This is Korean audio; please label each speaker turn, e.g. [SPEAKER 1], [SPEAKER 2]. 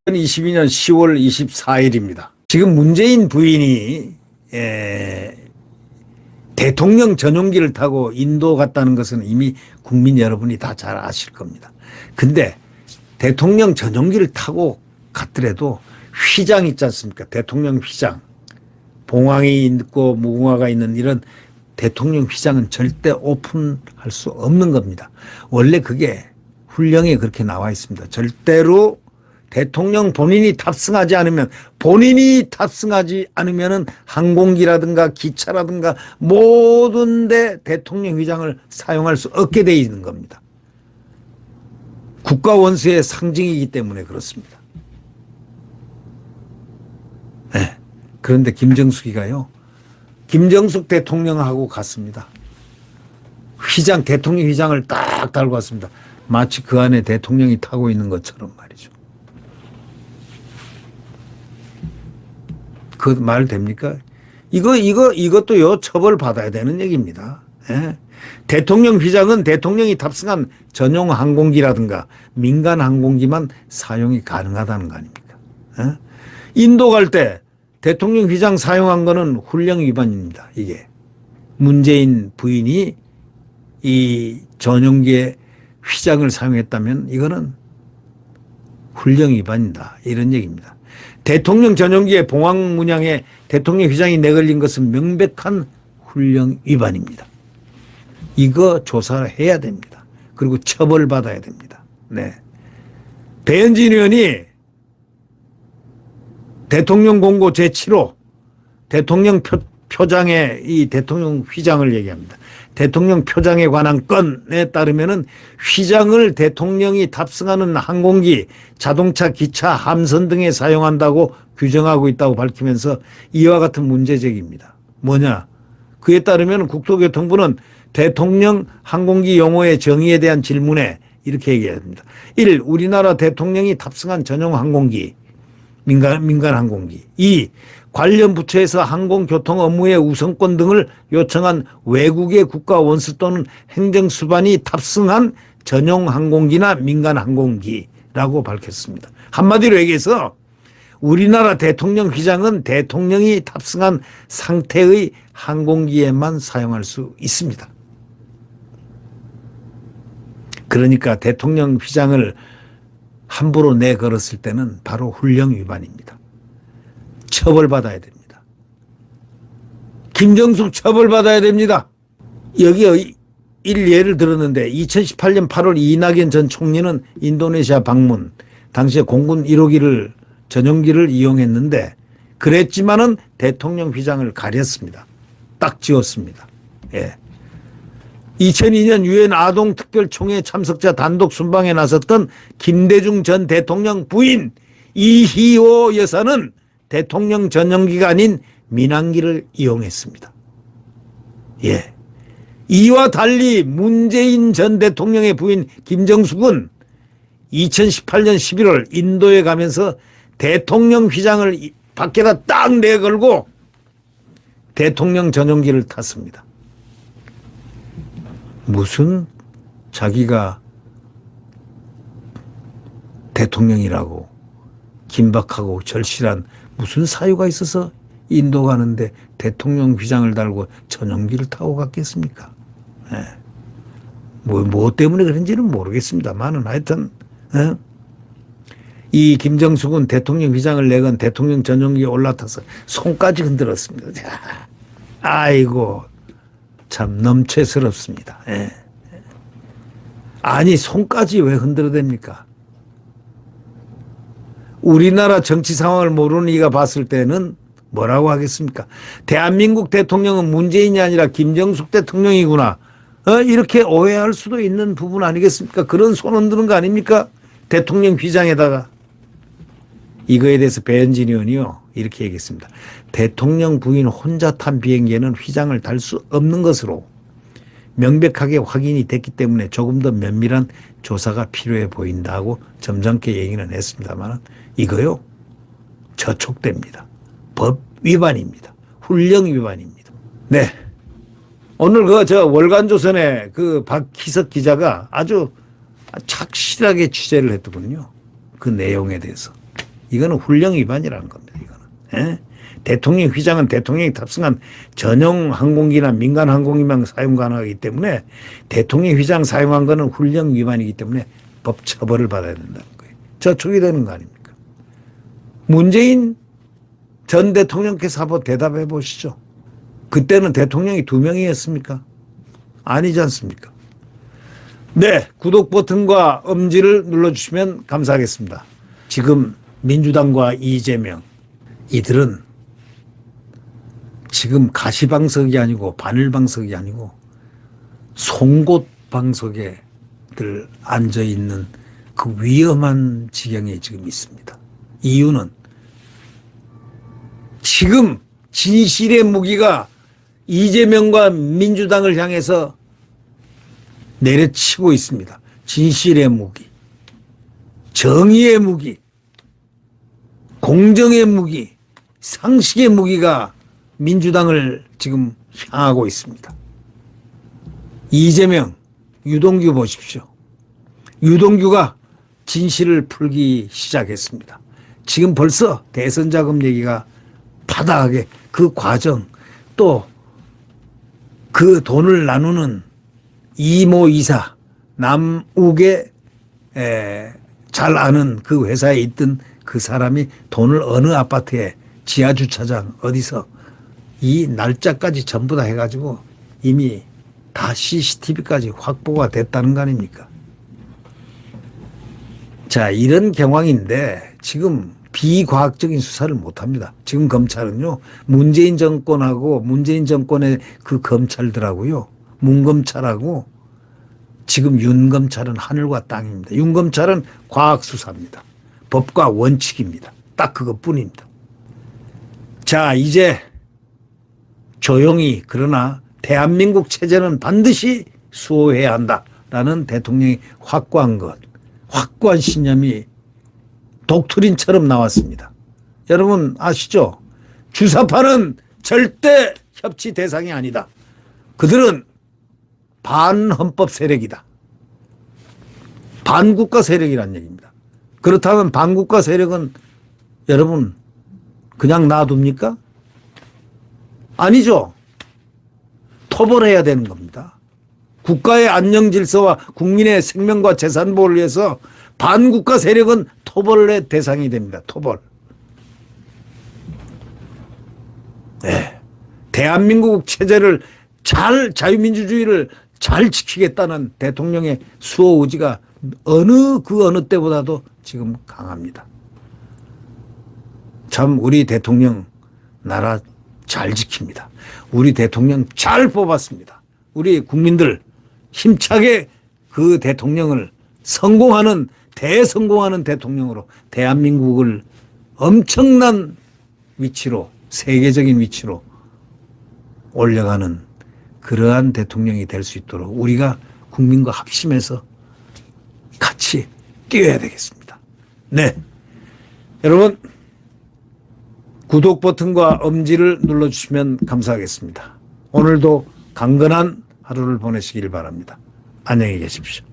[SPEAKER 1] (2022년 10월 24일입니다) 지금 문재인 부인이 대통령 전용기를 타고 인도 갔다는 것은 이미 국민 여러분이 다 잘 아실 겁니다. 근데 대통령 전용기를 타고 갔더라도 휘장 있지 않습니까? 대통령 휘장. 봉황이 있고 무궁화가 있는 이런 대통령 휘장은 절대 오픈할 수 없는 겁니다. 원래 그게 훈령에 그렇게 나와 있습니다. 절대로 대통령 본인이 탑승하지 않으면은 항공기라든가 기차라든가 모든 데 대통령 휘장을 사용할 수 없게 돼 있는 겁니다. 국가 원수의 상징이기 때문에 그렇습니다. 네. 그런데 김정숙이가요, 김정숙 대통령하고 갔습니다. 휘장, 대통령 휘장을 딱 달고 왔습니다. 마치 그 안에 대통령이 타고 있는 것처럼 말이죠. 그 말 됩니까? 이것도요, 처벌받아야 되는 얘기입니다. 예? 대통령 휘장은 대통령이 탑승한 전용 항공기라든가 민간 항공기만 사용이 가능하다는 거 아닙니까? 예? 인도 갈 때 대통령 휘장 사용한 거는 훈령 위반입니다. 이게 문재인 부인이 이 전용기의 휘장을 사용했다면 이거는 훈령 위반이다, 이런 얘기입니다. 대통령 전용기의 봉황 문양에 대통령 휘장이 내걸린 것은 명백한 훈령 위반입니다. 이거 조사를 해야 됩니다. 그리고 처벌받아야 됩니다. 네. 배현진 의원이 대통령 공고 제7호 대통령 표장의 이 대통령 휘장을 얘기합니다. 대통령 표장에 관한 건에 따르면은 휘장을 대통령이 탑승하는 항공기, 자동차, 기차, 함선 등에 사용한다고 규정하고 있다고 밝히면서 이와 같은 문제 제기입니다. 뭐냐? 그에 따르면 국토교통부는 대통령 항공기 용어의 정의에 대한 질문에 이렇게 얘기합니다. 1. 우리나라 대통령이 탑승한 전용 항공기, 민간 항공기. 2. 관련 부처에서 항공교통 업무의 우선권 등을 요청한 외국의 국가 원수 또는 행정수반이 탑승한 전용 항공기나 민간 항공기라고 밝혔습니다. 한마디로 얘기해서 우리나라 대통령 휘장은 대통령이 탑승한 상태의 항공기에만 사용할 수 있습니다. 그러니까 대통령 휘장을 함부로 내걸었을 때는 바로 훈령 위반입니다. 처벌받아야 됩니다. 김정숙 처벌받아야 됩니다. 여기 예를 들었는데 2018년 8월 이낙연 전 총리는 인도네시아 방문, 당시에 공군 1호기를 전용기를 이용했는데 그랬지만은 대통령 휘장을 가렸습니다. 딱 지웠습니다. 예. 2002년 유엔 아동특별총회 참석자 단독 순방에 나섰던 김대중 전 대통령 부인 이희호 여사는 대통령 전용기가 아닌 민항기를 이용했습니다. 예. 이와 달리 문재인 전 대통령의 부인 김정숙은 2018년 11월 인도에 가면서 대통령 휘장을 밖에다 딱 내걸고 대통령 전용기를 탔습니다. 무슨 자기가 대통령이라고 긴박하고 절실한 무슨 사유가 있어서 인도 가는데 대통령 휘장을 달고 전용기를 타고 갔겠습니까? 네. 뭐 때문에 그런지는 모르겠습니다만은 하여튼 이 김정숙은 대통령 휘장을 내건 대통령 전용기에 올라타서 손까지 흔들었습니다. 아이고 참 넘체스럽습니다. 예. 아니 손까지 왜 흔들어댑니까? 우리나라 정치 상황을 모르는 이가 봤을 때는 뭐라고 하겠습니까? 대한민국 대통령은 문재인이 아니라 김정숙 대통령이구나. 이렇게 오해할 수도 있는 부분 아니겠습니까? 그런 손 흔드는 거 아닙니까? 대통령 휘장에다가. 이거에 대해서 배현진 의원이요, 이렇게 얘기했습니다. 대통령 부인 혼자 탄 비행기에는 휘장을 달 수 없는 것으로 명백하게 확인이 됐기 때문에 조금 더 면밀한 조사가 필요해 보인다고 점잖게 얘기는 했습니다만 이거요, 저촉됩니다. 법 위반입니다. 훈령 위반입니다. 네. 오늘 월간조선의 그 박희석 기자가 아주 착실하게 취재를 했더군요. 그 내용에 대해서. 이거는 훈령 위반이라는 겁니다. 이거는. 예? 대통령 휘장은 대통령이 탑승한 전용 항공기나 민간 항공기만 사용 가능하기 때문에 대통령 휘장 사용한 거는 훈령 위반이기 때문에 법 처벌을 받아야 된다는 거예요. 저촉이 되는 거 아닙니까? 문재인 전 대통령께서 한번 대답해 보시죠. 그때는 대통령이 2명이었습니까? 아니지 않습니까? 네, 구독 버튼과 엄지를 눌러주시면 감사하겠습니다. 지금 민주당과 이재명 이들은 지금 가시방석이 아니고 바늘방석이 아니고 송곳방석에 들 앉아있는 그 위험한 지경에 지금 있습니다. 이유는 지금 진실의 무기가 이재명과 민주당을 향해서 내려치고 있습니다. 진실의 무기, 정의의 무기, 공정의 무기, 상식의 무기가 민주당을 지금 향하고 있습니다. 이재명, 유동규 보십시오. 유동규가 진실을 풀기 시작했습니다. 지금 벌써 대선 자금 얘기가 파다하게 그 과정 또 그 돈을 나누는 이모 이사 남욱에 잘 아는 그 회사에 있던 그 사람이 돈을 어느 아파트에 지하주차장 어디서 이 날짜까지 전부 다 해가지고 이미 다 CCTV까지 확보가 됐다는 거 아닙니까? 자, 이런 경황인데 지금 비과학적인 수사를 못합니다. 지금 검찰은요, 문재인 정권하고 문재인 정권의 그 검찰들하고요, 문검찰하고 지금 윤검찰은 하늘과 땅입니다. 윤검찰은 과학수사입니다. 법과 원칙입니다. 딱 그것뿐입니다. 자, 이제 조용히 그러나 대한민국 체제는 반드시 수호해야 한다라는 대통령이 확고한 신념이 독트린처럼 나왔습니다. 여러분 아시죠? 주사파는 절대 협치 대상이 아니다. 그들은 반헌법 세력이다. 반국가 세력이란 얘기입니다. 그렇다면 반국가 세력은 여러분 그냥 놔둡니까? 아니죠. 토벌해야 되는 겁니다. 국가의 안녕 질서와 국민의 생명과 재산 보호를 위해서 반국가 세력은 토벌의 대상이 됩니다. 토벌. 네. 대한민국 체제를 자유민주주의를 잘 지키겠다는 대통령의 수호 의지가 어느 때보다도 지금 강합니다. 참 우리 대통령 나라 잘 지킵니다. 우리 대통령 잘 뽑았습니다. 우리 국민들 힘차게 그 대통령을 대성공하는 대통령으로 대한민국을 엄청난 위치로, 세계적인 위치로 올려가는 그러한 대통령이 될 수 있도록 우리가 국민과 합심해서 같이 뛰어야 되겠습니다. 네. 여러분, 구독 버튼과 엄지를 눌러주시면 감사하겠습니다. 오늘도 강건한 하루를 보내시길 바랍니다. 안녕히 계십시오.